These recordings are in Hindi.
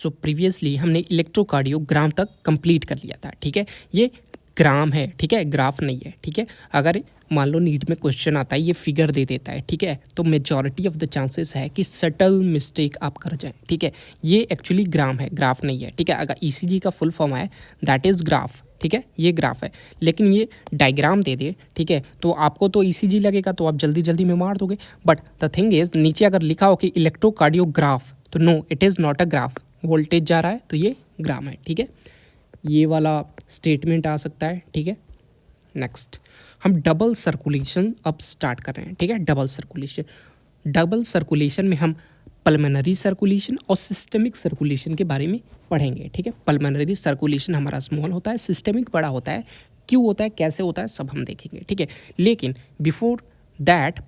सो प्रीवियसली हमने इलेक्ट्रोकार्डियोग्राम तक कंप्लीट कर लिया था, ठीक है। ये ग्राम है, ठीक है, ग्राफ नहीं है, ठीक है। अगर मान लो नीट में क्वेश्चन आता है, ये फिगर दे देता है, ठीक है, तो मेजॉरिटी ऑफ द चांसेस है कि सटल मिस्टेक आप कर जाएं, ठीक है। ये एक्चुअली ग्राम है, ग्राफ नहीं है, ठीक है। अगर ईसीजी का फुल फॉर्म है दैट इज़ ग्राफ, ठीक है, ये ग्राफ है। लेकिन ये डायग्राम दे दे, ठीक है, तो आपको तो ईसीजी लगेगा, तो आप जल्दी जल्दी में मार दोगे। बट द थिंग इज नीचे अगर लिखा हो कि इलेक्ट्रोकार्डियोग्राफ, तो no, it is not a graph. Voltage जा रहा है तो ये ग्राम है, ठीक है। ये वाला स्टेटमेंट आ सकता है, ठीक है। नेक्स्ट हम डबल सर्कुलेशन अब स्टार्ट कर रहे हैं, ठीक है। डबल सर्कुलेशन में हम पल्मोनरी सर्कुलेशन और सिस्टमिक सर्कुलेशन के बारे में पढ़ेंगे, ठीक है। पल्मोनरी सर्कुलेशन हमारा स्मॉल होता है, सिस्टमिक बड़ा होता है। क्यों होता है, कैसे होता है, सब हम देखेंगे, ठीक है। लेकिन before that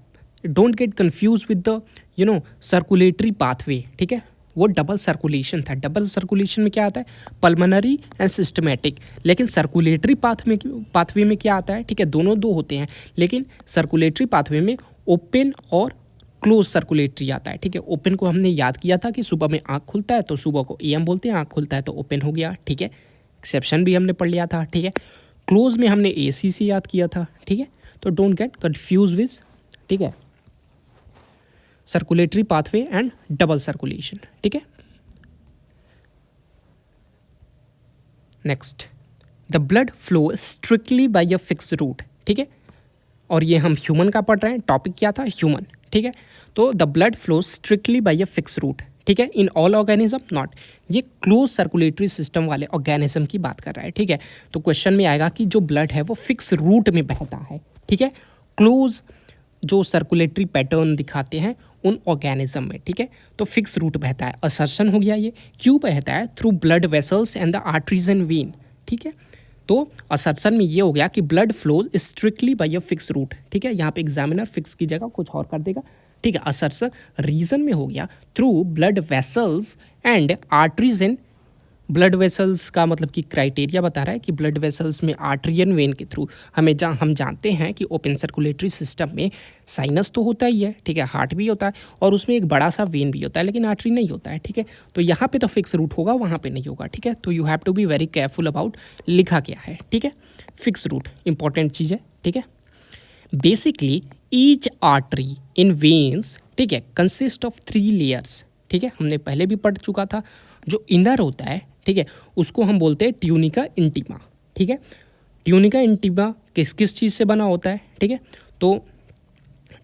don't get confuse with the circulatory pathway, ठीक है। वो डबल सर्कुलेशन था। डबल सर्कुलेशन में क्या आता है, पल्मोनरी एंड सिस्टमैटिक। लेकिन सर्कुलेटरी पाथवे में क्या आता है, ठीक है, दोनों दो होते हैं। लेकिन सर्कुलेटरी पाथवे में ओपन और क्लोज सर्कुलेटरी आता है, ठीक है। ओपन को हमने याद किया था कि सुबह में आँख खुलता है तो सुबह को एएम बोलते हैं, आँख खुलता है तो ओपन हो गया, ठीक है। एक्सेप्शन भी हमने पढ़ लिया था, ठीक है। क्लोज में हमने एसीसी याद किया था, ठीक है। तो डोंट गेट कन्फ्यूज विद, ठीक है, circulatory pathway and double circulation, ठीक है। Next, the blood flow strictly by a fix route, ठीक है। और ये हम ह्यूमन का पढ़ रहे हैं, टॉपिक क्या था, ह्यूमन, ठीक है। तो the blood flow strictly by a fix route, ठीक है, इन ऑल ऑर्गेनिज्म नॉट। ये क्लोज सर्कुलेटरी सिस्टम वाले ऑर्गेनिज्म की बात कर रहा है, ठीक है। तो क्वेश्चन में आएगा कि जो ब्लड है वो फिक्स रूट में बहता है, ठीक है। क्लोज जो सर्कुलेटरी पैटर्न दिखाते हैं उन ऑर्गेनिज्म में, ठीक है। तो फिक्स रूट बहता है, असर्शन हो गया ये। क्यों बहता है, through blood vessels and the arteries and vein, ठीक है। तो असर्शन में ये हो गया कि blood flows strictly by a fix route, ठीक है। यहाँ पे एग्जामिनर फिक्स की जगह कुछ और कर देगा, ठीक है। असर्शन रीजन में हो गया through blood vessels and arteries and, blood vessels का मतलब कि क्राइटेरिया बता रहा है कि ब्लड वेसल्स में आर्टरियन वेन के थ्रू हम जानते हैं कि ओपन सर्कुलेटरी सिस्टम में साइनस तो होता ही है, ठीक है, हार्ट भी होता है और उसमें एक बड़ा सा वेन भी होता है, लेकिन आर्टरी नहीं होता है, ठीक है। तो यहाँ पे तो फिक्स रूट होगा, वहाँ पे नहीं होगा, ठीक है। तो you have to be very careful about लिखा क्या है, ठीक है। फिक्स रूट इंपॉर्टेंट चीज़ है, ठीक है। बेसिकली ईच आर्टरी इन वेन्स, ठीक है, कंसिस्ट ऑफ 3 लेयर्स, ठीक है। हमने पहले भी पढ़ चुका था। जो इनर होता है, ठीक है, उसको हम बोलते हैं ट्यूनिका इंटीमा, ठीक है। ट्यूनिका इंटीमा किस किस चीज़ से बना होता है, ठीक है। तो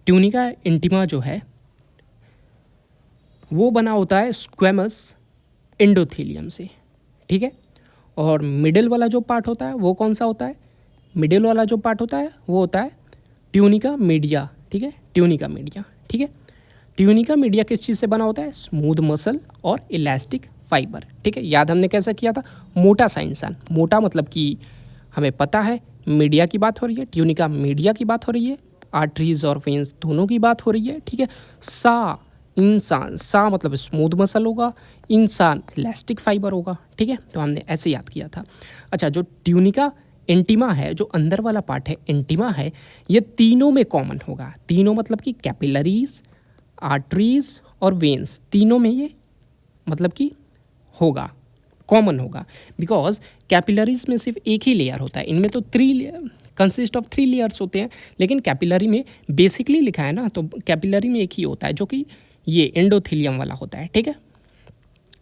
ट्यूनिका इंटीमा जो है वो बना होता है स्क्वेमस एंडोथेलियम से, ठीक है। और मिडिल वाला जो पार्ट होता है वो कौन सा होता है, मिडिल वाला जो पार्ट होता है वो होता है ट्यूनिका मीडिया, ठीक है, ट्यूनिका मीडिया, ठीक है। ट्यूनिका मीडिया किस चीज़ से बना होता है, स्मूथ मसल और इलास्टिक फाइबर, ठीक है। याद हमने कैसा किया था, मोटा सा इंसान, मोटा मतलब कि हमें पता है मीडिया की बात हो रही है, ट्यूनिका मीडिया की बात हो रही है, आर्टरीज और वेन्स दोनों की बात हो रही है, ठीक है। सा इंसान, सा मतलब स्मूथ मसल होगा, इंसान इलास्टिक फाइबर होगा, ठीक है। तो हमने ऐसे याद किया था। अच्छा, जो ट्यूनिका इंटीमा है, जो अंदर वाला पार्ट है इंटीमा है, ये तीनों में कॉमन होगा। तीनों मतलब कि कैपिलरीज, आर्टरीज और वेन्स, तीनों में ये मतलब कि होगा, कॉमन होगा। बिकॉज कैपिलरीज में सिर्फ एक ही लेयर होता है, इनमें तो 3 कंसिस्ट ऑफ 3 लेयर्स होते हैं, लेकिन कैपिलरी में बेसिकली लिखा है ना, तो कैपिलरी में एक ही होता है जो कि ये एंडोथेलियम वाला होता है, ठीक है।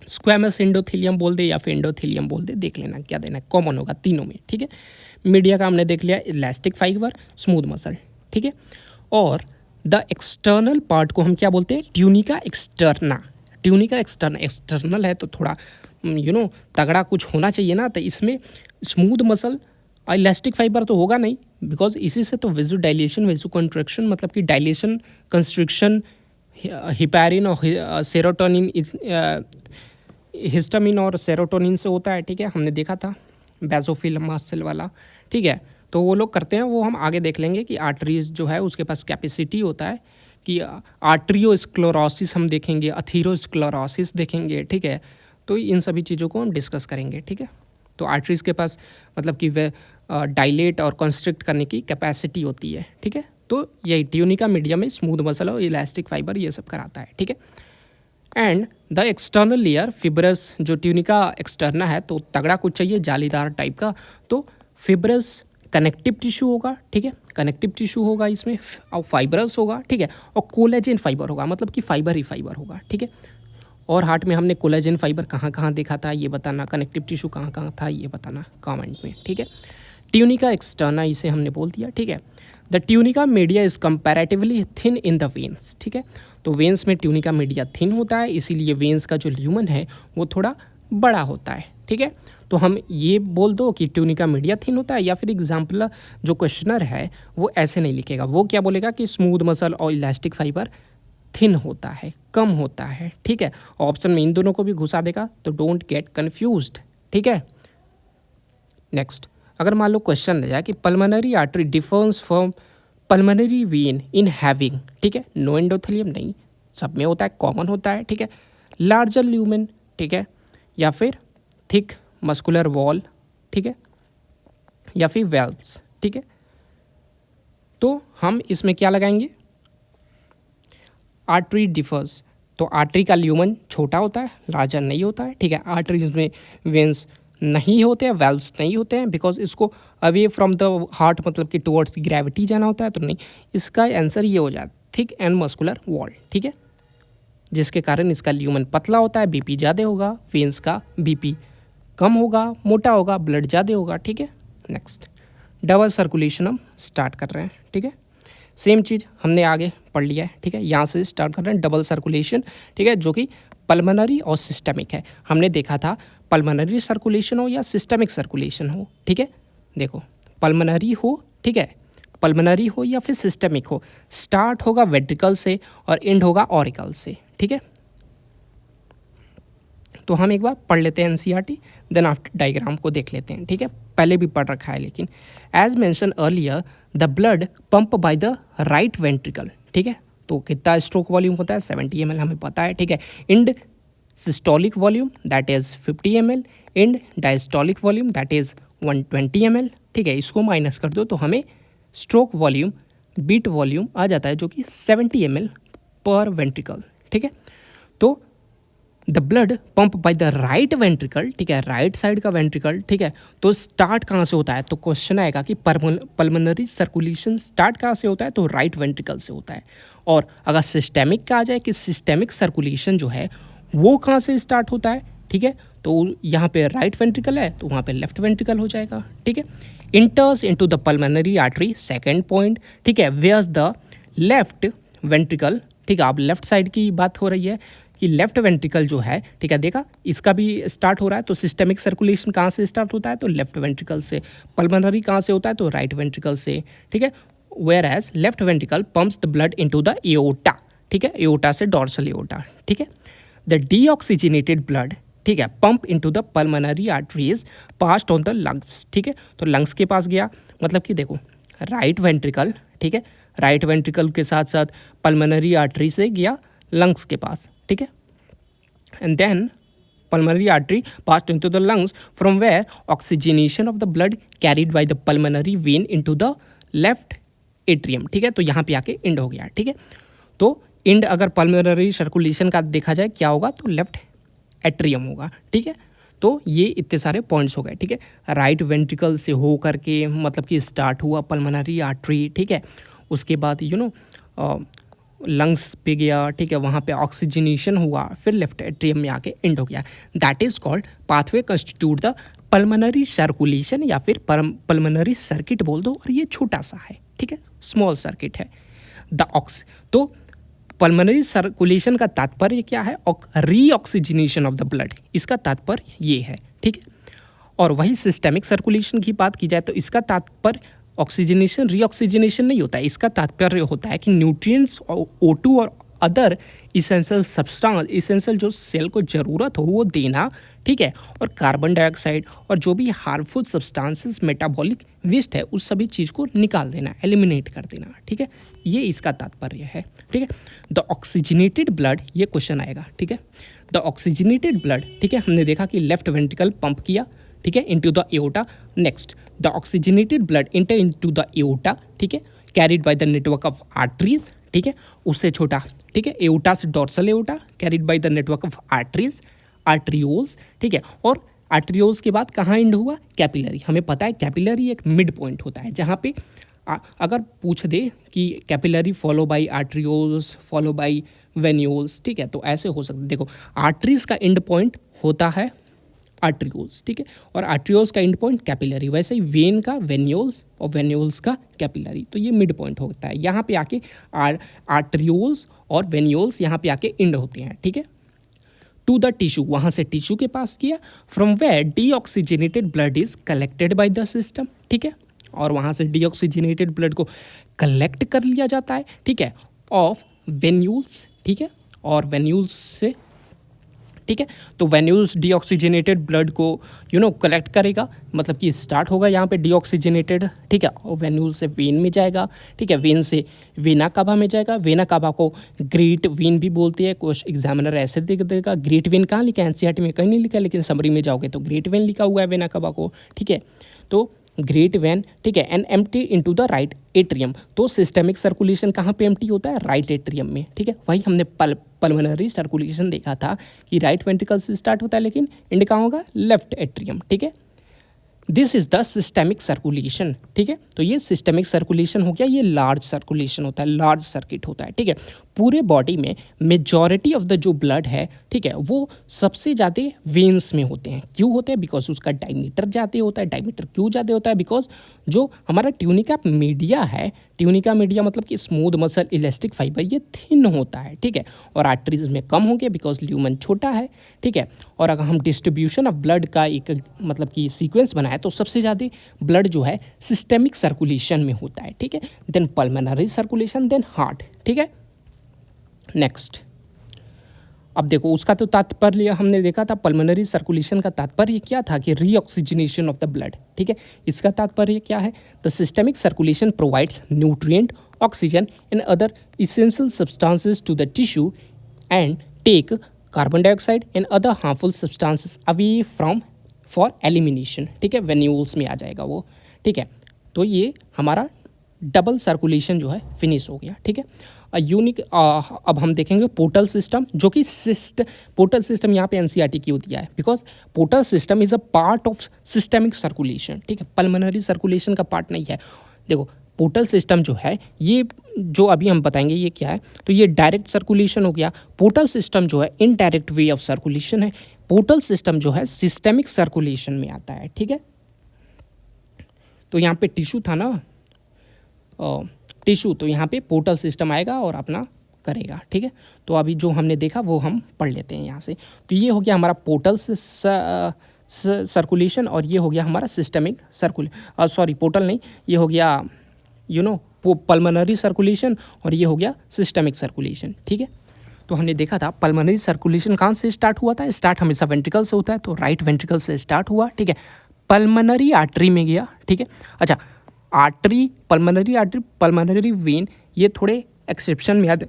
स्क्वेमस एंडोथेलियम बोल दे या फिर एंडोथेलियम बोल दे, देख लेना क्या देना, कॉमन होगा तीनों में, ठीक है। मीडिया का हमने देख लिया, इलास्टिक फाइबर, स्मूथ मसल, ठीक है। और द एक्सटर्नल पार्ट को हम क्या बोलते हैं, ट्यूनिका एक्सटर्ना। ट्यूनिका एक्सटर्नल है तो थोड़ा तगड़ा कुछ होना चाहिए ना, तो इसमें स्मूथ मसल और इलास्टिक फाइबर तो होगा नहीं, बिकॉज इसी से तो वेजो डायलेशन, वेजो कंट्रैक्शन मतलब कि डायलेशन, कंस्ट्रिक्शन, हिपैरिन और सेरोटोनिन, हिस्टामिन और सेरोटोनिन से होता है, ठीक है। हमने देखा था बेसोफिल मास्ट वाला, ठीक है। तो वो लोग करते हैं, वो हम आगे देख लेंगे कि आर्टरीज जो है उसके पास कैपेसिटी होता है कि आर्ट्रियोस्क्लेरोसिस हम देखेंगे, अथीरोस्क्लेरोसिस देखेंगे, ठीक है। तो इन सभी चीज़ों को हम डिस्कस करेंगे, ठीक है। तो आर्टरीज के पास मतलब कि वे डायलेट और कंस्ट्रिक्ट करने की कैपेसिटी होती है, ठीक है। तो यही ट्यूनिका मीडिया में स्मूथ मसल और इलास्टिक फाइबर ये सब कराता है, ठीक है। And the external layer fibrous, जो ट्यूनिका एक्सटर्ना है तो तगड़ा कुछ चाहिए जालीदार टाइप का, तो फिब्रस कनेक्टिव टिश्यू होगा, ठीक है, कनेक्टिव टिश्यू होगा इसमें, और फाइबरस होगा, ठीक है, और कोलेजन फाइबर होगा, मतलब कि फाइबर ही फाइबर होगा, ठीक है। और हार्ट में हमने कोलेजन फाइबर कहाँ कहाँ देखा था ये बताना, कनेक्टिव टिश्यू कहाँ कहाँ था ये बताना कमेंट में, ठीक है। ट्यूनिका एक्सटर्ना इसे हमने बोल दिया, ठीक है। The tunica media is comparatively thin in the veins, ठीक है, तो वेन्स में ट्यूनिका मीडिया थिन होता है, इसीलिए वेन्स का जो ल्यूमन है वो थोड़ा बड़ा होता है, ठीक है। तो हम ये बोल दो कि ट्यूनिका मीडिया थिन होता है, या फिर एग्जाम्पल जो क्वेश्चनर है वो ऐसे नहीं लिखेगा, वो क्या बोलेगा कि स्मूथ मसल और इलास्टिक फाइबर थिन होता है, कम होता है, ठीक है। ऑप्शन में इन दोनों को भी घुसा देगा, तो डोंट गेट कन्फ्यूज्ड, ठीक है। नेक्स्ट, अगर मान लो क्वेश्चन रह जाए कि pulmonary artery differs from pulmonary vein in having, ठीक है, नो एंडोथेलियम नहीं, सब में होता है, कॉमन होता है, ठीक है, लार्जर ल्यूमेन, ठीक है, या फिर थिक मस्कुलर वॉल, ठीक है, या फिर वेल्व्स, ठीक है। तो हम इसमें क्या लगाएंगे, आर्टरी डिफर्स, तो आर्टरी का ल्यूमन छोटा होता है, लार्जर नहीं होता है, ठीक है। आर्टरीज में वेन्स नहीं होते हैं, वेल्व्स नहीं होते हैं, बिकॉज इसको अवे फ्रॉम द हार्ट मतलब कि टुवर्ड्स ग्रेविटी जाना होता है, तो नहीं, इसका आंसर ये हो जाता है थिक एंड मस्कुलर वॉल, ठीक है, जिसके कारण इसका ल्यूमन पतला होता है, बीपी ज़्यादा होगा, वेन्स का बीपी कम होगा, मोटा होगा, ब्लड ज़्यादा होगा, ठीक है। नेक्स्ट, डबल सर्कुलेशन हम स्टार्ट कर रहे हैं, ठीक है, सेम चीज़ हमने आगे पढ़ लिया है, ठीक है, यहाँ से स्टार्ट कर रहे हैं डबल सर्कुलेशन, ठीक है, जो कि पल्मोनरी और सिस्टमिक है। हमने देखा था पल्मोनरी सर्कुलेशन हो या सिस्टमिक सर्कुलेशन हो, ठीक है, देखो पल्मोनरी हो, ठीक है, पल्मोनरी हो या फिर सिस्टमिक हो, स्टार्ट होगा वेंट्रिकल से और एंड होगा ऑरिकल से, ठीक है। तो हम एक बार पढ़ लेते हैं एनसीईआरटी, देन आफ्टर डायग्राम को देख लेते हैं, ठीक है, पहले भी पढ़ रखा है लेकिन। As mention earlier the blood pump by the right ventricle, ठीक है, तो कितना स्ट्रोक वॉल्यूम होता है 70 ml हमें पता है, ठीक है। End systolic volume that is 50 ml, end diastolic volume that is 120 ml, ठीक है, इसको माइनस कर दो तो हमें स्ट्रोक वॉल्यूम बीट वॉल्यूम आ जाता है जो कि 70 ml पर वेंट्रिकल, ठीक है। तो the blood pump by the right ventricle, ठीक है, राइट साइड का वेंट्रिकल, ठीक है, तो स्टार्ट कहाँ से होता है, तो क्वेश्चन आएगा कि पल्मोनरी सर्कुलेशन स्टार्ट कहाँ से होता है, तो राइट वेंट्रिकल से होता है। और अगर सिस्टेमिक का आ जाए कि सिस्टेमिक सर्कुलेशन जो है वो कहाँ से स्टार्ट होता है, ठीक है, तो यहाँ पे राइट वेंट्रिकल है तो वहाँ पे लेफ्ट वेंट्रिकल हो जाएगा, ठीक है। इंटर्स into the pulmonary artery, second point, ठीक है, वेयर्स द लेफ्ट वेंट्रिकल, ठीक है, अब लेफ्ट साइड की बात हो रही है कि लेफ्ट वेंट्रिकल जो है, ठीक है, देखा इसका भी स्टार्ट हो रहा है, तो सिस्टेमिक सर्कुलेशन कहाँ से स्टार्ट होता है, तो लेफ्ट वेंट्रिकल से, पल्मोनरी कहाँ से होता है, तो राइट वेंट्रिकल से, ठीक है। Whereas left ventricle pumps the blood into the aorta, ठीक है, एओर्टा से डॉर्सल एओर्टा, ठीक है। द डीऑक्सीजनेटेड ब्लड, ठीक है, pump into the pulmonary arteries passed on the lungs, ठीक है, तो लंग्स के पास गया, मतलब कि देखो राइट वेंट्रिकल, ठीक है, राइट वेंट्रिकल के साथ साथ पल्मोनरी आर्टरी से गया लंग्स के पास, ठीक है, and then pulmonary artery passed into the lungs from where oxygenation of the blood carried by the pulmonary vein into the left atrium, ठीक है, तो यहाँ पे आके इंड हो गया, ठीक है। तो इंड अगर पल्मोनरी सर्कुलेशन का देखा जाए क्या होगा, तो लेफ्ट एट्रियम होगा, ठीक है। तो ये इतने सारे पॉइंट्स हो गए, ठीक है, राइट वेंट्रिकल से हो करके मतलब कि स्टार्ट हुआ पल्मोनरी आर्टरी, ठीक है, उसके बाद लंग्स पे गया, ठीक है, वहाँ पे ऑक्सीजनेशन हुआ, फिर लेफ्ट एट्रियम में आके एंड हो गया, that is called pathway constitute the pulmonary circulation, या फिर पल्मोनरी सर्किट बोल दो, और ये छोटा सा है, ठीक है, स्मॉल सर्किट है तो पल्मोनरी सर्कुलेशन का तात्पर्य क्या है, रीऑक्सीजनेशन ऑफ द ब्लड, इसका तात्पर्य ये है, ठीक है। और वही सिस्टेमिक सर्कुलेशन की बात की जाए तो इसका तात्पर्य ऑक्सीजनेशन रीऑक्सीजनेशन नहीं होता है, इसका तात्पर्य होता है कि न्यूट्रिएंट्स और O2 और अदर इसेंशियल सब्सटेंस, इसेंशियल जो सेल को ज़रूरत हो वो देना, ठीक है, और कार्बन डाइऑक्साइड और जो भी हार्मफुल सब्सटेंसेस मेटाबॉलिक वेस्ट है उस सभी चीज़ को निकाल देना, एलिमिनेट कर देना, ठीक है, ये इसका तात्पर्य है, ठीक है। द ऑक्सीजनेटेड ब्लड, ये क्वेश्चन आएगा, ठीक है, द ऑक्सीजनेटेड ब्लड, ठीक है, हमने देखा कि लेफ्ट वेंट्रिकल पंप किया, ठीक है, into the aorta. Next, the oxygenated blood inter into the aorta, ठीक है, carried by the network of arteries, ठीक है, उससे छोटा ठीक है, एओटा से dorsal aorta carried by the network of arteries, arterioles, ठीक है। और आर्ट्रियोल्स के बाद कहाँ एंड हुआ, कैपिलरी। हमें पता है कैपिलरी एक मिड पॉइंट होता है जहाँ पे अगर पूछ दे कि capillary follow by arterioles follow by venules, ठीक है, तो ऐसे हो सकता है। देखो आर्टरीज का एंड पॉइंट होता है आर्ट्रियोल्स, ठीक है, और आर्ट्रियोल्स का एंड पॉइंट कैपिलरी, वैसे ही वेन का वेन्यूल्स और वेन्यूल्स का कैपिलरी, तो ये मिड पॉइंट होता है। यहाँ पे आके आर्ट्रियोल्स और वेन्यूल्स यहाँ पे आके एंड होते हैं, ठीक है। टू द टिश्यू, वहाँ से टिश्यू के पास किया, from where deoxygenated blood is collected by the system, ठीक है, और वहाँ से डीऑक्सीजनेटेड ब्लड को कलेक्ट कर लिया जाता है, ठीक है, ऑफ वेन्यूल्स, ठीक है, और वेन्यूल्स से, ठीक है, तो वेन्यूल्स डीऑक्सीजनेटेड ब्लड को कलेक्ट करेगा, मतलब कि स्टार्ट होगा यहाँ पे डीऑक्सीजनेटेड, ठीक है, और वेन्यूल से वेन में जाएगा, ठीक है, वेन से वेना कावा में जाएगा, वेना कावा को ग्रेट वेन भी बोलते हैं। कुछ एग्जामिनर ऐसे देख देगा, ग्रेट वेन कहाँ लिखा है, एनसीईआरटी में कहीं नहीं लिखा, लेकिन समरी में जाओगे तो ग्रेट वेन लिखा हुआ है वेना कावा को, ठीक है, तो ग्रेट वेन, ठीक है, and empty into the right atrium. तो सिस्टेमिक सर्कुलेशन कहाँ पे एम्प्टी होता है, राइट एट्रियम में, ठीक है। वही हमने पल्मोनरी सर्कुलेशन देखा था कि राइट वेंट्रिकल से स्टार्ट होता है लेकिन एंड कहाँ होगा, लेफ्ट एट्रियम, ठीक है। This is the systemic circulation, ठीक है, तो ये सिस्टेमिक सर्कुलेशन हो गया, ये लार्ज सर्कुलेशन होता है, लार्ज सर्किट होता है, ठीक है। पूरे बॉडी में मेजॉरिटी ऑफ द जो ब्लड है, ठीक है, वो सबसे ज़्यादा वेन्स में होते हैं। क्यों होते हैं, बिकॉज उसका डायमीटर ज़्यादा होता है। डायमीटर क्यों ज़्यादा होता है, बिकॉज जो हमारा ट्यूनिका मीडिया है, ट्यूनिका मीडिया मतलब कि स्मूथ मसल इलास्टिक फाइबर, ये थिन होता है, ठीक है, और आर्टरीज में कम हो गया बिकॉज ल्यूमन छोटा है, ठीक है। और अगर हम डिस्ट्रीब्यूशन ऑफ ब्लड का एक मतलब कि सीक्वेंस बनाए तो सबसे ज़्यादा ब्लड जो है सिस्टेमिक सर्कुलेशन में होता है, ठीक है, then pulmonary circulation, then heart, ठीक है। नेक्स्ट, अब देखो उसका तो तात्पर्य हमने देखा था, पल्मोनरी सर्कुलेशन का तात्पर्य क्या था कि रीऑक्सीजनेशन ऑफ द ब्लड, ठीक है। इसका तात्पर्य क्या है, the systemic circulation provides nutrient, oxygen and other essential substances to the tissue and take carbon dioxide and other harmful substances away from for elimination, ठीक है, वेन्यूल्स में आ जाएगा वो, ठीक है। तो ये हमारा डबल सर्कुलेशन जो है फिनिश हो गया, ठीक है। यूनिक अब हम देखेंगे पोर्टल सिस्टम, जो कि पोर्टल सिस्टम यहाँ पे एनसीईआरटी क्यों दिया है, because portal system is a part of systemic circulation, ठीक है, पल्मोनरी सर्कुलेशन का पार्ट नहीं है। देखो पोर्टल सिस्टम जो है, ये जो अभी हम बताएंगे ये क्या है, तो ये डायरेक्ट सर्कुलेशन हो गया। पोर्टल सिस्टम जो है इनडायरेक्ट वे ऑफ सर्कुलेशन है। पोर्टल सिस्टम जो है सिस्टेमिक सर्कुलेशन में आता है, ठीक है। तो यहाँ पे टिश्यू था ना, टिश्यू, तो यहाँ पे पोर्टल सिस्टम आएगा और अपना करेगा, ठीक है। तो अभी जो हमने देखा वो हम पढ़ लेते हैं यहाँ से। तो ये हो गया हमारा पोर्टल सर्कुलेशन और ये हो गया हमारा सिस्टेमिक पोर्टल नहीं, ये हो गया पल्मोनरी सर्कुलेशन और ये हो गया सिस्टेमिक सर्कुलेशन, ठीक है। तो हमने देखा था पल्मोनरी सर्कुलेशन कहाँ से स्टार्ट हुआ था, स्टार्ट हमेशा वेंट्रिकल से होता है, तो राइट वेंट्रिकल से स्टार्ट हुआ, ठीक है, पल्मोनरी आर्टरी में गया, ठीक है। अच्छा, आर्टरी, पल्मोनरी वेन, ये थोड़े एक्सेप्शन में याद,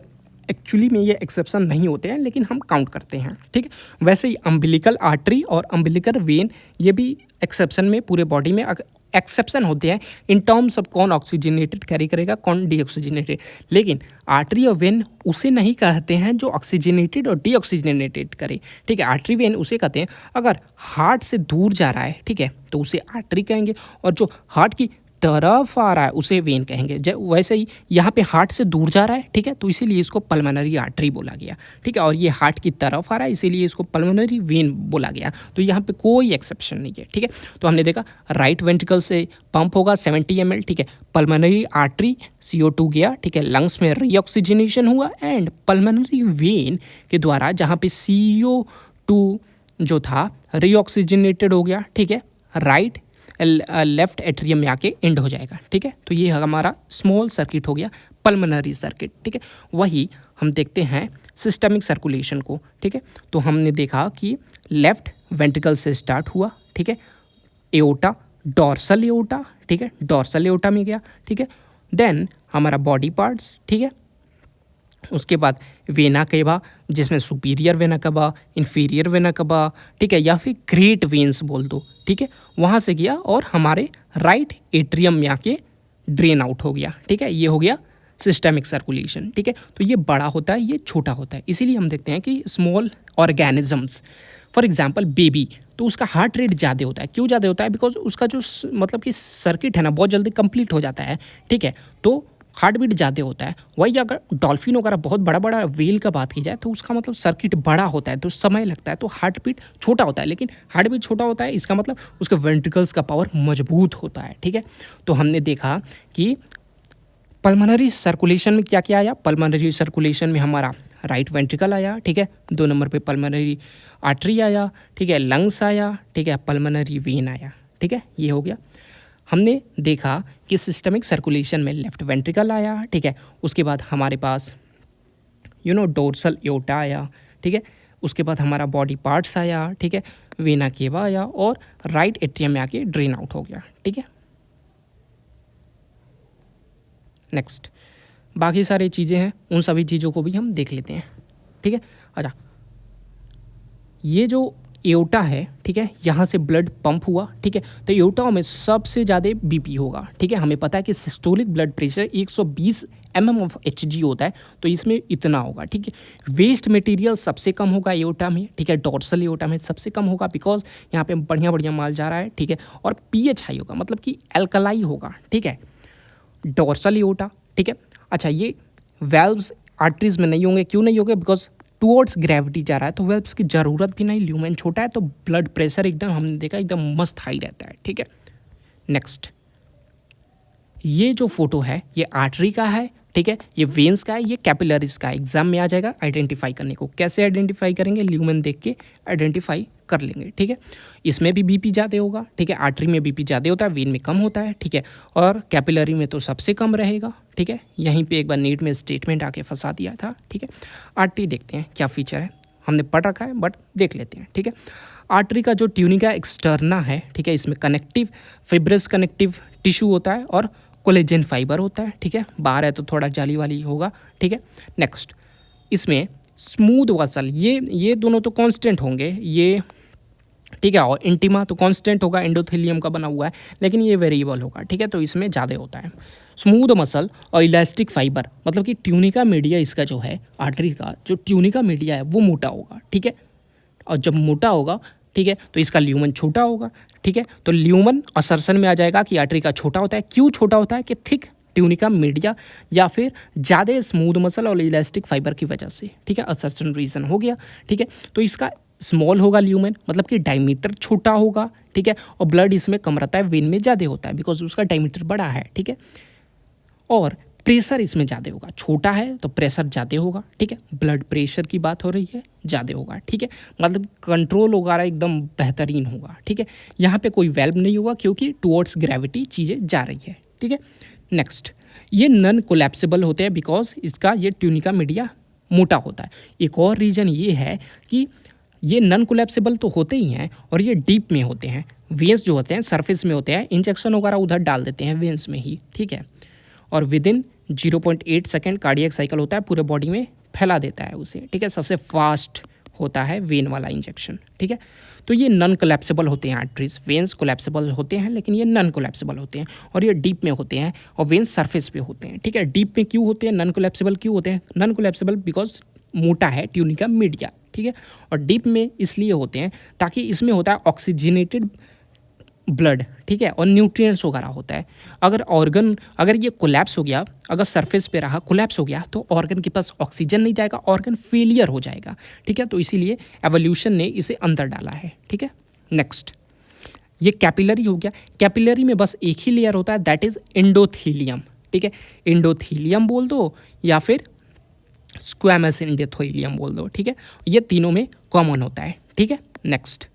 एक्चुअली में ये एक्सेप्शन नहीं होते हैं लेकिन हम काउंट करते हैं, ठीक है। वैसे ही अम्बिलिकल आर्टरी और अम्बिलिकल वेन ये भी एक्सेप्शन में, पूरे बॉडी में एक्सेप्शन होते हैं इन टर्म्स ऑफ कौन ऑक्सीजनेटेड कैरी करेगा, कौन डीऑक्सीजनेटेड। लेकिन आर्टरी और वेन उसे नहीं कहते हैं जो ऑक्सीजनेटेड और डीऑक्सीजनेटेड करे, ठीक है। आर्टरी वेन उसे कहते हैं अगर हार्ट से दूर जा रहा है, ठीक है, तो उसे आर्टरी कहेंगे, और जो हार्ट की तरफ आ रहा है उसे वेन कहेंगे। वैसे ही यहाँ पे हार्ट से दूर जा रहा है, ठीक है, तो इसीलिए इसको पल्मोनरी आर्टरी बोला गया, ठीक है। और ये हार्ट की तरफ आ रहा है इसीलिए इसको पल्मोनरी वेन बोला गया। तो यहाँ पे कोई एक्सेप्शन नहीं है, ठीक है। तो हमने देखा राइट वेंट्रिकल से पंप होगा 70 ml, ठीक है, पल्मोनरी आर्टरी CO2 गया, ठीक है, लंग्स में रीऑक्सीजनेशन हुआ एंड पल्मोनरी वेन के द्वारा जहाँ पे CO2 जो था रीऑक्सीजनेटेड हो गया, ठीक है, राइट लेफ्ट एट्रियम में आके एंड हो जाएगा, ठीक है। तो ये हमारा स्मॉल सर्किट हो गया पल्मोनरी सर्किट, ठीक है। वही हम देखते हैं सिस्टेमिक सर्कुलेशन को, ठीक है। तो हमने देखा कि लेफ्ट वेंट्रिकल से स्टार्ट हुआ, ठीक है, एओटा, डॉर्सल एओटा, ठीक है, डॉर्सल एओटा में गया, ठीक है। देन हमारा बॉडी पार्ट्स, ठीक है, उसके बाद वेना केवा जिसमें सुपीरियर वेना कवा, इन्फीरियर वेना कवा, ठीक है, या फिर ग्रेट वेन्स बोल दो, ठीक है, वहाँ से गया और हमारे राइट एट्रियम में आके ड्रेन आउट हो गया, ठीक है। ये हो गया सिस्टेमिक सर्कुलेशन, ठीक है। तो ये बड़ा होता है, ये छोटा होता है, इसीलिए हम देखते हैं कि small organisms, for example baby, तो उसका हार्ट रेट ज़्यादा होता है। क्यों ज़्यादा होता है? बिकॉज उसका जो मतलब कि सर्किट है ना बहुत जल्दी कंप्लीट हो जाता है, ठीक है, तो हार्ट बीट ज़्यादा होता है। वही अगर डॉल्फिन वगैरह बहुत बड़ा बड़ा व्हेल का बात की जाए तो उसका मतलब सर्किट बड़ा होता है, तो समय लगता है, तो हार्ट बीट छोटा होता है। लेकिन हार्ट बीट छोटा होता है इसका मतलब उसके वेंट्रिकल्स का पावर मजबूत होता है, ठीक है। तो हमने देखा कि पल्मोनरी सर्कुलेशन में क्या क्या आया। पल्मोनरी सर्कुलेशन में हमारा राइट वेंट्रिकल आया, ठीक है। 2 नंबर पे पल्मोनरी आर्टरी आया, ठीक है, लंग्स आया, ठीक है, पल्मोनरी वेन आया, ठीक है, ये हो गया। हमने देखा कि सिस्टमिक सर्कुलेशन में लेफ्ट वेंट्रिकल आया, ठीक है। उसके बाद हमारे पास डोर्सल एओर्टा आया, ठीक है। उसके बाद हमारा बॉडी पार्ट्स आया, ठीक है, वेना केवा आया और राइट एट्रियम में आके ड्रेन आउट हो गया, ठीक है। नेक्स्ट बाकी सारी चीज़ें हैं, उन सभी चीज़ों को भी हम देख लेते हैं, ठीक है। अच्छा, ये जो एओर्टा है, ठीक है, यहाँ से ब्लड पंप हुआ, ठीक है, तो एओर्टा में सबसे ज़्यादा बीपी होगा, ठीक है। हमें पता है कि systolic blood pressure 120 mm of Hg होता है, तो इसमें इतना होगा, ठीक है। वेस्ट मटेरियल सबसे कम होगा एओर्टा में, ठीक है, डॉर्सल एओर्टा में सबसे कम होगा बिकॉज यहाँ पे बढ़िया बढ़िया माल जा रहा है, ठीक है। और pH हाई होगा, मतलब कि एल्कलाई होगा, ठीक है, डॉर्सल एओर्टा, ठीक है। अच्छा, ये वेल्व्स आर्टरीज में नहीं होंगे, क्यों नहीं होंगे? बिकॉज टुवर्ड्स ग्रेविटी जा रहा है, तो वेल्व्स की ज़रूरत भी नहीं, ल्यूमेन छोटा है, तो ब्लड प्रेशर एकदम हमने देखा एकदम मस्त हाई रहता है, ठीक है। नेक्स्ट, ये जो फोटो है ये आर्टरी का है, ठीक है, ये वेन्स का है, ये कैपिलरीज का है। एग्जाम में आ जाएगा आइडेंटिफाई करने को। कैसे आइडेंटिफाई करेंगे? ल्यूमेन देख के आइडेंटिफाई कर लेंगे, ठीक है। इसमें भी बीपी ज़्यादा होगा, ठीक है, आर्टरी में बीपी ज़्यादा होता है, वेन में कम होता है, ठीक है, और कैपिलरी में तो सबसे कम रहेगा, ठीक है। यहीं पे एक बार नीट में स्टेटमेंट आके फंसा दिया था, ठीक है। आर्टरी देखते हैं क्या फीचर है, हमने पढ़ रखा है बट देख लेते हैं, ठीक है। आर्टरी का जो ट्यूनिका एक्सटर्ना है, ठीक है, इसमें कनेक्टिव फिब्रस कनेक्टिव टिश्यू होता है और कोलेजन फाइबर होता है, ठीक है। बाहर है तो थोड़ा जाली वाली होगा, ठीक है। नेक्स्ट, इसमें स्मूथ वसल, ये दोनों तो कांस्टेंट होंगे, ये ठीक है, और इंटीमा तो कांस्टेंट होगा, एंडोथेलियम का बना हुआ है, लेकिन ये वेरिएबल होगा, ठीक है, तो इसमें ज़्यादा होता है। स्मूथ मसल और इलास्टिक फाइबर, मतलब कि ट्यूनिका मीडिया इसका जो है आर्टरी का जो ट्यूनिका मीडिया है वो मोटा होगा, ठीक है। और जब मोटा होगा, ठीक है, तो इसका ल्यूमन छोटा होगा, ठीक है। तो ल्यूमन असर्शन में आ जाएगा कि आर्टरी का छोटा होता है। क्यों छोटा होता है? कि थिक ट्यूनिका मीडिया या फिर ज़्यादा स्मूथ मसल और इलास्टिक फाइबर की वजह से, ठीक है, असर्शन रीजन हो गया, ठीक है। तो इसका स्मॉल होगा ल्यूमेन, मतलब कि डायमीटर छोटा होगा, ठीक है, और ब्लड इसमें कम रहता है, वेन में ज़्यादा होता है बिकॉज उसका डायमीटर बड़ा है, ठीक है। और प्रेशर इसमें ज़्यादा होगा, छोटा है तो प्रेशर ज़्यादा होगा, ठीक है। ब्लड प्रेशर की बात हो रही है, ज़्यादा होगा, ठीक है, मतलब कंट्रोल वगैरह एकदम बेहतरीन होगा, ठीक है। यहाँ पे कोई वेल्व नहीं होगा क्योंकि टुवर्ड्स ग्रेविटी चीज़ें जा रही है, ठीक है। नेक्स्ट, ये नॉन कोलैप्सिबल होते हैं बिकॉज इसका ये ट्यूनिका मीडिया मोटा होता है। एक और रीज़न ये है कि ये नॉन कोलैप्सिबल तो होते ही हैं और ये डीप में होते हैं। वेंस जो होते हैं सरफेस में होते हैं, इंजेक्शन वगैरह उधर डाल देते हैं वेंस में ही, ठीक है। और with in 0.8 second cardiac cycle होता है, पूरे बॉडी में फैला देता है उसे, ठीक है। सबसे फास्ट होता है वेन वाला इंजेक्शन, ठीक है। तो ये नॉन कोलैप्सिबल होते हैं आर्टरीज। वेंस कोलैप्सिबल होते हैं लेकिन ये नॉन कोलैप्सिबल होते हैं और ये डीप में होते हैं और वेंस सरफेस पे होते हैं, ठीक है। डीप में क्यों होते हैं, नॉन कोलैप्सिबल क्यों होते हैं? नॉन कोलैप्सिबल बिकॉज मोटा है ट्यूनिका मीडिया, ठीक है। और डीप में इसलिए होते हैं ताकि इसमें होता है ऑक्सीजनेटेड ब्लड, ठीक है, और न्यूट्रिएंट्स वगैरह होता है। अगर ये कोलैप्स हो गया, अगर सरफेस पे रहा, कोलैप्स हो गया तो ऑर्गन के पास ऑक्सीजन नहीं जाएगा, ऑर्गन फेलियर हो जाएगा, ठीक है। तो इसीलिए एवोल्यूशन ने इसे अंदर डाला है, ठीक है। नेक्स्ट, ये कैपिलरी हो गया। कैपिलरी में बस एक ही लेयर होता है, दैट इज एंडोथेलियम, ठीक है। एंडोथेलियम बोल दो या फिर स्क्वैमस एंडोथेलियम बोल दो, ठीक है। ये तीनों में कॉमन होता है, ठीक है। नेक्स्ट,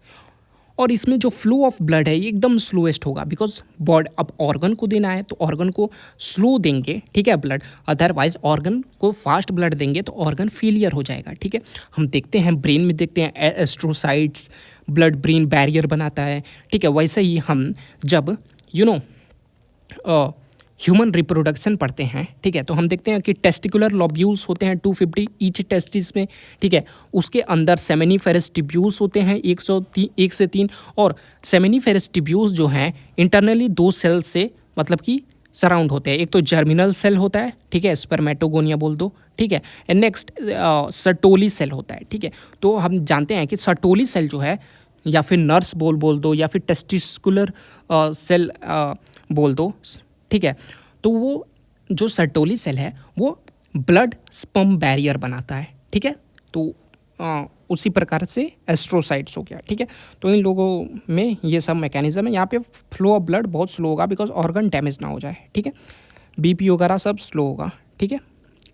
और इसमें जो फ्लो ऑफ ब्लड है ये एकदम स्लोएस्ट होगा बिकॉज बॉडी अब ऑर्गन को देना है तो ऑर्गन को स्लो देंगे, ठीक है, ब्लड। अदरवाइज ऑर्गन को फास्ट ब्लड देंगे तो ऑर्गन फेलियर हो जाएगा, ठीक है। हम देखते हैं ब्रेन में, देखते हैं एस्ट्रोसाइट्स, ब्लड ब्रेन बैरियर बनाता है, ठीक है। वैसे ही हम जब ह्यूमन रिप्रोडक्शन पढ़ते हैं, ठीक है, तो हम देखते हैं कि टेस्टिकुलर लॉब्यूल्स होते हैं 250 ईच टेस्टिस में, ठीक है। उसके अंदर सेमिनिफेरस ट्यूब्यूल्स होते हैं 1 से 3 और सेमिनिफेरस ट्यूब्यूल्स जो हैं इंटरनली 2 सेल से मतलब कि सराउंड होते हैं। एक तो जर्मिनल सेल होता है, ठीक है, स्पर्मेटोगोनिया बोल दो, ठीक है। एंड नेक्स्ट सर्टोली सेल होता है, ठीक है। तो हम जानते हैं कि सर्टोली सेल जो है, या फिर नर्स बोल दो, या फिर टेस्टिकुलर सेल बोल दो, ठीक है। तो वो जो सर्टोली सेल है वो ब्लड स्पर्म बैरियर बनाता है, ठीक है। तो उसी प्रकार से एस्ट्रोसाइट्स हो गया, ठीक है। तो इन लोगों में ये सब मैकेनिज्म है। यहाँ पे फ्लो ऑफ ब्लड बहुत स्लो होगा बिकॉज ऑर्गन डैमेज ना हो जाए, ठीक है। बीपी वगैरह सब स्लो होगा, ठीक है।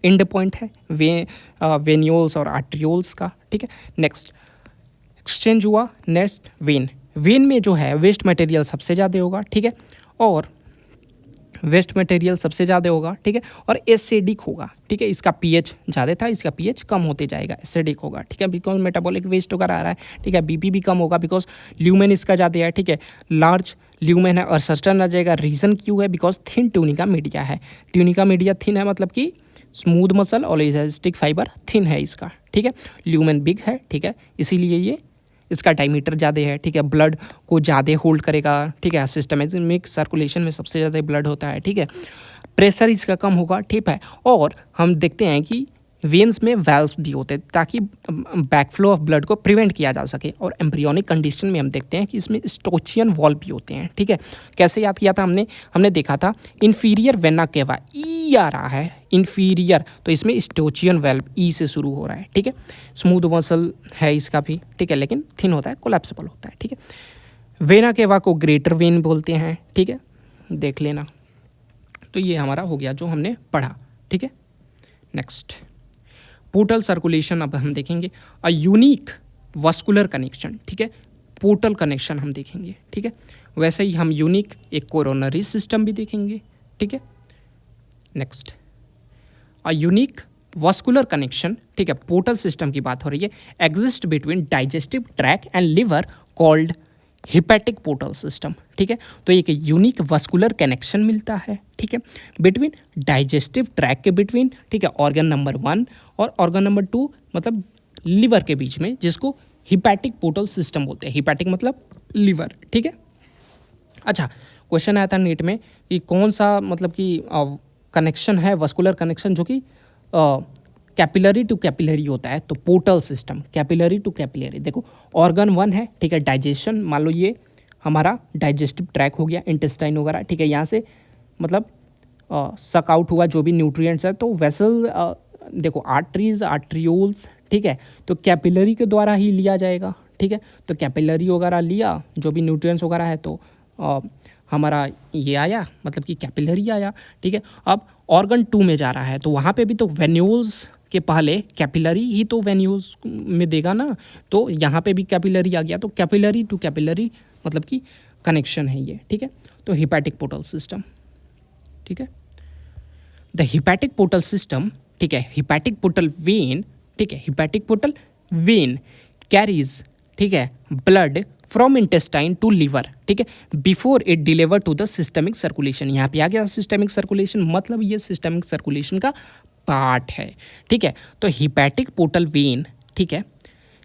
एंड पॉइंट है वेन्यूल्स और आर्ट्रियोल्स का, ठीक है। नेक्स्ट एक्सचेंज हुआ, नेक्स्ट वेन में जो है वेस्ट मटेरियल सबसे ज़्यादा होगा, ठीक है। और वेस्ट मटेरियल सबसे ज़्यादा होगा, ठीक है। और एसिडिक होगा, ठीक है। इसका पीएच ज़्यादा था, इसका पीएच कम होते जाएगा, एसिडिक होगा, ठीक है, बिकॉज मेटाबॉलिक वेस्ट वगैरह आ रहा है, ठीक है। बीपी भी कम होगा बिकॉज ल्यूमेन इसका ज़्यादा है, ठीक है। लार्ज ल्यूमेन है और सस्टर्न आ जाएगा। रीज़न क्यों है? बिकॉज थिन ट्यूनिका मीडिया है। ट्यूनिका मीडिया थिन है मतलब कि स्मूथ मसल और इलास्टिक फाइबर थिन है इसका, ठीक है। ल्यूमेन बिग है, ठीक है, इसीलिए ये इसका डायमीटर ज़्यादा है, ठीक है। ब्लड को ज़्यादा होल्ड करेगा, ठीक है। सिस्टमेटिक सर्कुलेशन में सबसे ज़्यादा ब्लड होता है, ठीक है। प्रेशर इसका कम होगा, ठीक है। और हम देखते हैं कि वेन्स में वाल्व्स भी होते हैं ताकि बैकफ्लो ऑफ ब्लड को प्रिवेंट किया जा सके। और एम्ब्रियोनिक कंडीशन में हम देखते हैं कि इसमें स्टोचियन वॉल्व भी होते हैं, ठीक है। कैसे याद किया था हमने देखा था इन्फीरियर वेना केवा, ई आ रहा है इन्फीरियर, तो इसमें स्टोचियन वाल्व ई से शुरू हो रहा है, ठीक है। स्मूथ मसल है इसका भी, ठीक है, लेकिन थिन होता है, कोलैप्सिबल होता है, ठीक है। वेना केवा को ग्रेटर वेन बोलते हैं, ठीक है, देख लेना। तो ये हमारा हो गया जो हमने पढ़ा, ठीक है। नेक्स्ट पोर्टल सर्कुलेशन अब हम देखेंगे। अ यूनिक वस्कुलर कनेक्शन, ठीक है, पोर्टल कनेक्शन हम देखेंगे, ठीक है। वैसे ही हम यूनिक एक कोरोनरी सिस्टम भी देखेंगे, ठीक है। Next a unique vascular connection, ठीक है, पोर्टल सिस्टम की बात हो रही है, exist between digestive track and liver called hepatic portal system, ठीक है। तो एक यूनिक वस्कुलर कनेक्शन मिलता है, ठीक है, बिटवीन डाइजेस्टिव ट्रैक के बिटवीन, ठीक है, ऑर्गन नंबर 1 और ऑर्गन नंबर 2 मतलब लिवर के बीच में, जिसको हिपैटिक पोर्टल सिस्टम बोलते हैं। हिपैटिक मतलब लिवर, ठीक है। अच्छा, क्वेश्चन आया था नीट में कि कौन सा मतलब कि कनेक्शन है वस्कुलर कनेक्शन जो कि कैपिलरी टू कैपिलरी होता है। तो portal system capillary to capillary, देखो ऑर्गन 1 है, ठीक है, डाइजेशन, मान लो ये हमारा डाइजेस्टिव ट्रैक हो गया, इंटेस्टाइन वगैरह, ठीक है, यहाँ से मतलब सक आउट हुआ जो भी न्यूट्रिएंट्स है। तो वेसल देखो आर्टरीज, आर्ट्रियोल्स, ठीक है, तो कैपिलरी के द्वारा ही लिया जाएगा, ठीक है। तो कैपिलरी वगैरह लिया जो भी न्यूट्रिएंट्स वगैरह है, तो हमारा ये आया मतलब कि कैपिलरी आया, ठीक है। अब ऑर्गन 2 में जा रहा है तो वहाँ पे भी तो वेन्यूल्स के पहले कैपिलरी ही तो वेन्यूल्स में देगा ना, तो यहाँ पे भी कैपिलरी आ गया। तो कैपिलरी टू कैपिलरी मतलब कि कनेक्शन है ये, ठीक है। तो हिपैटिक पोर्टल सिस्टम, ठीक है। द हिपैटिक पोर्टल सिस्टम, ठीक है, हिपैटिक पोर्टल वेन, ठीक है, हिपैटिक पोर्टल वेन कैरीज, ठीक है, blood from intestine to liver, ठीक है, before it deliver to the systemic circulation. यहाँ पे आ गया सिस्टमिक सर्कुलेशन, मतलब ये सिस्टमिक सर्कुलेशन का पार्ट है, ठीक है। तो हिपैटिक पोर्टल वेन, ठीक है,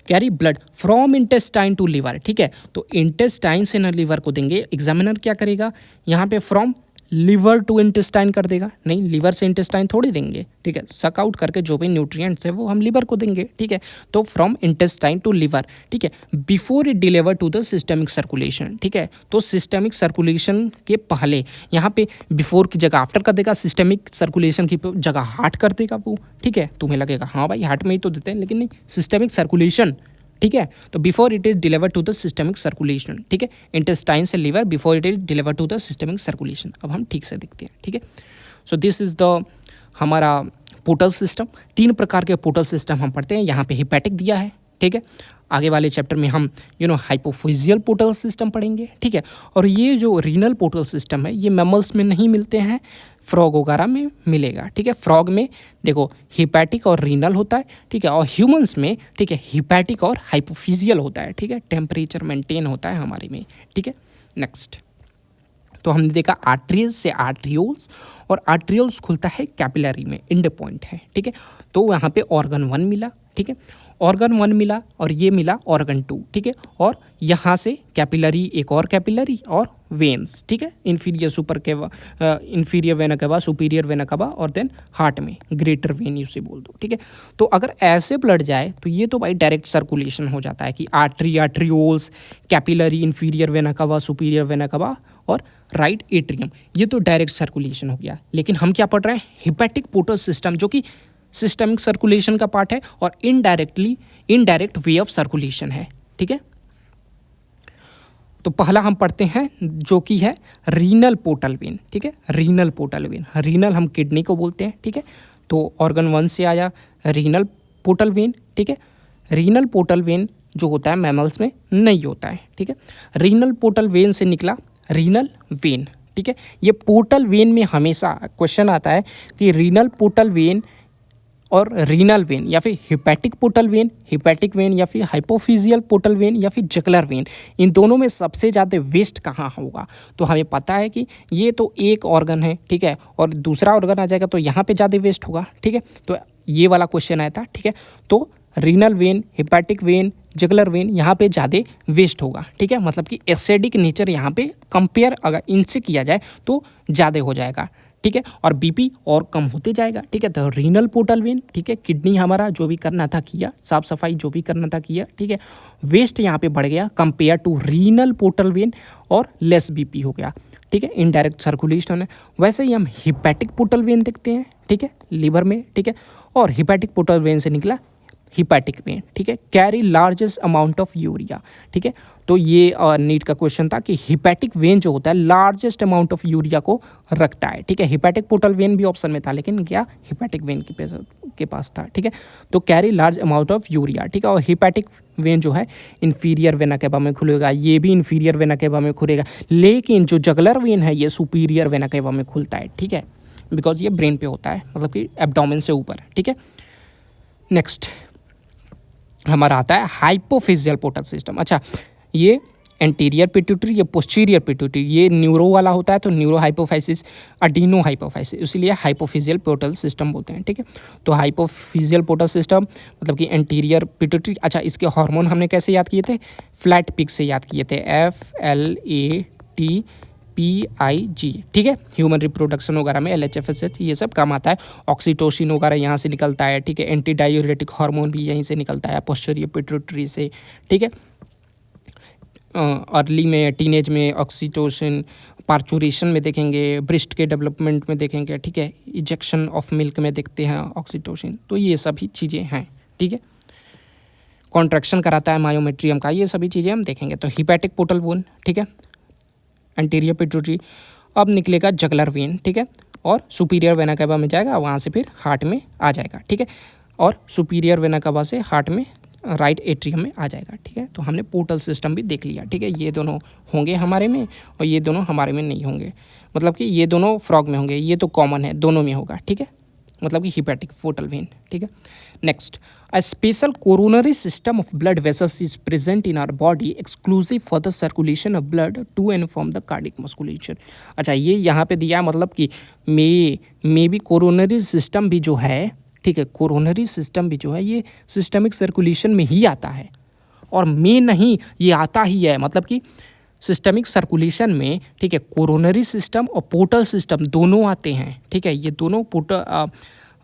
carry blood from intestine to liver, ठीक है। तो इंटेस्टाइन से न लिवर को देंगे, एग्जामिनर क्या करेगा यहाँ पे फ्रॉम लिवर टू इंटेस्टाइन कर देगा, नहीं लिवर से इंटेस्टाइन थोड़ी देंगे, ठीक है। सक आउट करके जो भी न्यूट्रिएंट्स है वो हम लिवर को देंगे, ठीक है। तो फ्रॉम इंटेस्टाइन टू लिवर, ठीक है, before it deliver to the systemic circulation, ठीक है। तो सिस्टमिक सर्कुलेशन के पहले, यहाँ पे बिफोर की जगह आफ्टर कर देगा, सिस्टमिक सर्कुलेशन की जगह हार्ट कर देगा वो, ठीक है। तुम्हें लगेगा हाँ भाई हार्ट में ही तो देते हैं, लेकिन नहीं, सिस्टमिक सर्कुलेशन, ठीक है। तो before it is deliver to the systemic circulation, ठीक है, इंटेस्टाइन से liver before it is deliver to the systemic circulation. अब हम ठीक से देखते हैं, ठीक है। सो दिस इज द हमारा पोर्टल सिस्टम। 3 प्रकार के पोर्टल सिस्टम हम पढ़ते हैं, यहाँ पे हिपैटिक दिया है, ठीक है। आगे वाले चैप्टर में हम हाइपोफिजियल पोर्टल सिस्टम पढ़ेंगे, ठीक है। और ये जो रीनल पोर्टल सिस्टम है ये मैमल्स में नहीं मिलते हैं, फ्रॉग वगैरह में मिलेगा, ठीक है। फ्रॉग में देखो हिपैटिक और रीनल होता है, ठीक है, और ह्यूमंस में, ठीक है, हिपैटिक और हाइपोफिजियल होता है, ठीक है। टेम्परेचर मेंटेन होता है हमारे में, ठीक है। नेक्स्ट तो हमने देखा आर्टरीज से आर्ट्रियोल्स, और आर्ट्रियोल्स खुलता है कैपिलरी में, एंड पॉइंट है, ठीक है। तो यहाँ पे ऑर्गन 1 मिला, ठीक है, ऑर्गन 1 मिला और ये मिला ऑर्गन 2, ठीक है। और यहाँ से कैपिलरी, एक और कैपिलरी और वेन्स, ठीक है, इन्फीरियर सुपर केवा, inferior vena cava, superior vena cava और देन हार्ट में ग्रेटर वेन उसे बोल दो, ठीक है। तो अगर ऐसे ब्लड जाए तो ये तो भाई डायरेक्ट सर्कुलेशन हो जाता है कि artery, arterioles, capillary, inferior vena cava, superior vena cava और राइट एट्रियम, ये तो डायरेक्ट सर्कुलेशन हो गया। लेकिन हम क्या पढ़ रहे हैं, हिपैटिक पोर्टल सिस्टम, जो कि सिस्टमिक सर्कुलेशन का पार्ट है और इनडायरेक्ट वे ऑफ सर्कुलेशन है, ठीक है। तो पहला हम पढ़ते हैं जो कि है रीनल पोर्टल वेन, ठीक है, रीनल पोर्टल वेन। रीनल हम किडनी को बोलते हैं, ठीक है। तो ऑर्गन 1 से आया रीनल पोर्टल वेन, ठीक है। रीनल पोर्टल वेन जो होता है मैमल्स में नहीं होता है, ठीक है। रीनल पोर्टल वेन से निकला रीनल वेन, ठीक है। ये पोर्टल वेन में हमेशा क्वेश्चन आता है कि रीनल पोर्टल वेन और रीनल वेन या फिर हिपैटिक वेन या फिर हाइपोफिजियल पोर्टल वेन या फिर जगुलर वेन, इन दोनों में सबसे ज़्यादा वेस्ट कहाँ होगा। तो हमें पता है कि ये तो एक ऑर्गन है, ठीक है, और दूसरा ऑर्गन आ जाएगा तो यहाँ पे ज़्यादा वेस्ट होगा, ठीक है। तो ये वाला क्वेश्चन आया था, ठीक है। तो renal vein, hepatic vein, jugular vein यहाँ पे ज़्यादा वेस्ट होगा, ठीक है। मतलब कि एसिडिक नेचर यहाँ पे कंपेयर अगर इनसे किया जाए तो ज़्यादा हो जाएगा, ठीक है, और बीपी और कम होते जाएगा, ठीक है। तो रीनल पोर्टल वेन, ठीक है, किडनी हमारा जो भी करना था किया, साफ सफाई जो भी करना था किया, ठीक है। वेस्ट यहाँ पे बढ़ गया compare to renal portal vein और लेस बीपी हो गया, ठीक है, इनडायरेक्ट सर्कुलेशन है। वैसे ही हम हिपैटिक पोर्टल वेन देखते हैं, ठीक है, लिवर में, ठीक है, और हिपैटिक पोर्टल वेन से निकला हिपैटिक वेन, ठीक है, carry largest amount of urea, ठीक है। तो ये नीट का क्वेश्चन था कि हिपैटिक वेन जो होता है लार्जेस्ट अमाउंट ऑफ यूरिया को रखता है, ठीक है। हिपैटिक पोर्टल वेन भी ऑप्शन में था लेकिन क्या हिपैटिक वेन के पास था, ठीक है। तो carry large amount of urea, ठीक है। और हिपैटिक वेन जो है इन्फीरियर वेना केवा में खुलेगा, ये भी इन्फीरियर वेना केवा में खुलेगा, लेकिन जो जगुलर वेन है ये सुपीरियर वेना केवा में खुलता है, ठीक है, बिकॉज ये ब्रेन पे होता है, मतलब कि एब्डोमेन से ऊपर, ठीक है। नेक्स्ट हमारा आता है हाइपोफिजियल पोर्टल सिस्टम। अच्छा, ये एंटीरियर पिट्यूटरी, ये पोस्टीरियर पिट्यूटरी, ये न्यूरो वाला होता है तो न्यूरो हाइपोफाइसिस, अडीनो हाइपोफाइसिस, इसलिए हाइपोफिजियल पोर्टल सिस्टम बोलते हैं, ठीक है। तो हाइपोफिजियल पोर्टल सिस्टम मतलब कि एंटीरियर पिट्यूटरी। अच्छा, इसके हार्मोन हमने कैसे याद किए थे, फ्लैट पिग से याद किए थे, FLATPIG, ठीक है। ह्यूमन रिप्रोडक्शन वगैरह में LHFSH ये सब काम आता है। ऑक्सीटोसिन वगैरह यहाँ से निकलता है, ठीक है। एंटी डायूरेटिक हार्मोन भी यहीं से निकलता है, पोस्टीरियर पिट्यूटरी से, ठीक है। अर्ली में, टीनेज में ऑक्सीटोसिन, पार्चुरेशन में देखेंगे, ब्रेस्ट के डेवलपमेंट में देखेंगे, ठीक है। इजेक्शन ऑफ मिल्क में देखते हैं ऑक्सीटोसिन। तो ये सभी चीज़ें हैं, ठीक है। कॉन्ट्रैक्शन कराता है मायोमेट्रियम का, ये सभी चीज़ें हम देखेंगे। तो हिपैटिक पोर्टल वेन, ठीक है, एंटीरियर पिट्यूटरी। अब निकलेगा जगुलर वेन, ठीक है, और सुपीरियर वेना केवा में जाएगा, वहाँ से फिर हार्ट में आ जाएगा, ठीक है। और सुपीरियर वेना केवा से हार्ट में, राइट एट्रियम में आ जाएगा, ठीक है। तो हमने पोर्टल सिस्टम भी देख लिया, ठीक है। ये दोनों होंगे हमारे में और ये दोनों हमारे में नहीं होंगे, मतलब कि ये दोनों फ्रॉग में होंगे, ये तो कॉमन है, दोनों में होगा, ठीक है, मतलब कि हिपैटिक पोर्टल वेन, ठीक है। Next, a special coronary system of blood vessels is present in our body exclusive for the circulation of blood to and from the cardiac musculature. अच्छा, ये यहाँ पे दिया है, मतलब कि मे भी कोरोनरी सिस्टम भी जो है, ठीक है, कोरोनरी सिस्टम भी जो है ये सिस्टमिक सर्कुलेशन में ही आता है, और में नहीं, ये आता ही है, मतलब कि सिस्टमिक सर्कुलेशन में, ठीक है, कोरोनरी सिस्टम और पोर्टल सिस्टम दोनों आते हैं, ठीक है। ये दोनों पोर्टल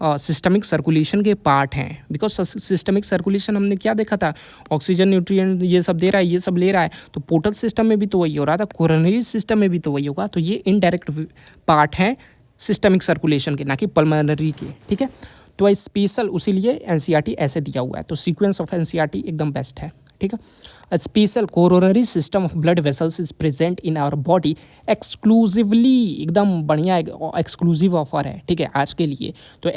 सिस्टमिक सर्कुलेशन के पार्ट हैं, बिकॉज सिस्टमिक सर्कुलेशन हमने क्या देखा था, ऑक्सीजन, न्यूट्रिएंट ये सब दे रहा है, ये सब ले रहा है, तो पोर्टल सिस्टम में भी तो वही हो रहा था, कोरोनरी सिस्टम में भी तो वही होगा। तो ये इनडायरेक्ट पार्ट हैं सिस्टमिक सर्कुलेशन के, ना कि पल्मोनरी के, ठीक है। तो स्पेशल, उसीलिए एनसीईआरटी ऐसे दिया हुआ है, तो सीक्वेंस ऑफ एनसीईआरटी एकदम बेस्ट है, ठीक है। A special coronary system of blood vessels is present in our body exclusively, एकदम बढ़िया एक्सक्लूसिव ऑफर है, ठीक है, आज के लिए। तो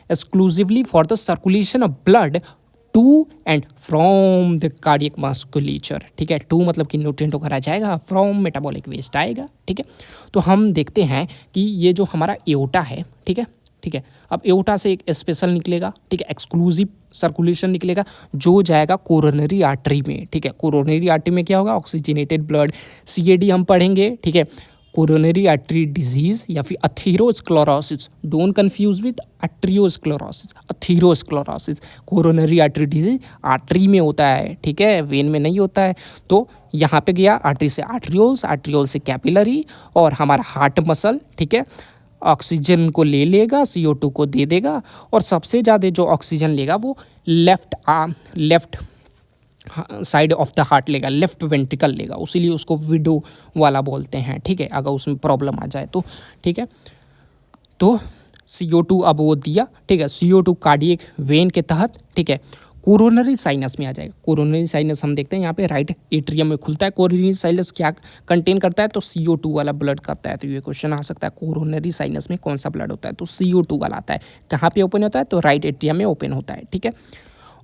exclusively for the circulation of blood to and from the cardiac musculature, ठीक है। टू मतलब कि न्यूट्रिएंट वगैरह जाएगा, फ्रॉम मेटाबॉलिक वेस्ट आएगा, ठीक है। तो हम देखते हैं कि ये जो हमारा एओर्टा है, ठीक है, ठीक है। अब एओर्टा से एक स्पेशल निकलेगा, ठीक है, एक्सक्लूसिव सर्कुलेशन निकलेगा जो जाएगा कोरोनरी आर्टरी में, ठीक है। कोरोनरी आर्टरी में क्या होगा, ऑक्सीजनेटेड ब्लड, CAD हम पढ़ेंगे, ठीक है। कोरोनरी आर्टरी डिजीज या फिर atherosclerosis, don't confuse with arteriosclerosis, atherosclerosis. Coronary artery disease artery में होता है, ठीक है, वेन में नहीं होता है। तो यहाँ पे गया आर्टरी से आर्टरियोल्स, आर्टरियोल से कैपिलरी, और हमारा हार्ट मसल, ठीक है, ऑक्सीजन को ले लेगा, CO2 को दे देगा, और सबसे ज़्यादा जो ऑक्सीजन लेगा वो left arm, left side of the heart लेगा, लेफ्ट वेंट्रिकल लेगा, उसीलिए उसको विडो वाला बोलते हैं, ठीक है, अगर उसमें प्रॉब्लम आ जाए तो, ठीक है। तो CO2 अब वो दिया, ठीक है, CO2 कार्डियक वेन के तहत, ठीक है, कोरोनरी साइनस में आ जाएगा। कोरोनरी साइनस हम देखते हैं यहाँ पे राइट एट्रियम में खुलता है। कोरोनरी साइनस क्या कंटेन करता है, तो CO2 वाला ब्लड करता है। तो ये क्वेश्चन आ सकता है, कोरोनरी साइनस में कौन सा ब्लड होता है, तो CO2 वाला आता है। कहाँ पे ओपन होता है, तो राइट एट्रियम में ओपन होता है, ठीक है।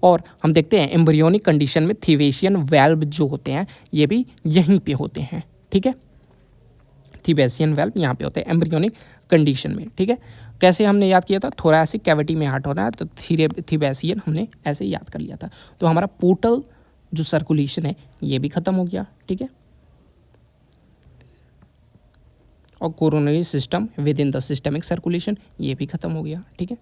और हम देखते हैं एम्ब्रियोनिक कंडीशन में थीवेशियन वाल्व जो होते हैं ये भी यहीं पे होते हैं, ठीक है। थीवेशियन वाल्व यहाँ पे होते हैं एम्ब्रियोनिक कंडीशन में, ठीक है। कैसे हमने याद किया था, थोरैसिक कैविटी में हार्ट होना है, तो थीवेशियन हमने ऐसे याद कर लिया था। तो हमारा पोर्टल जो सर्कुलेशन है ये भी खत्म हो गया, ठीक है। और coronary system with in the systemic circulation ये भी खत्म हो गया, ठीक है।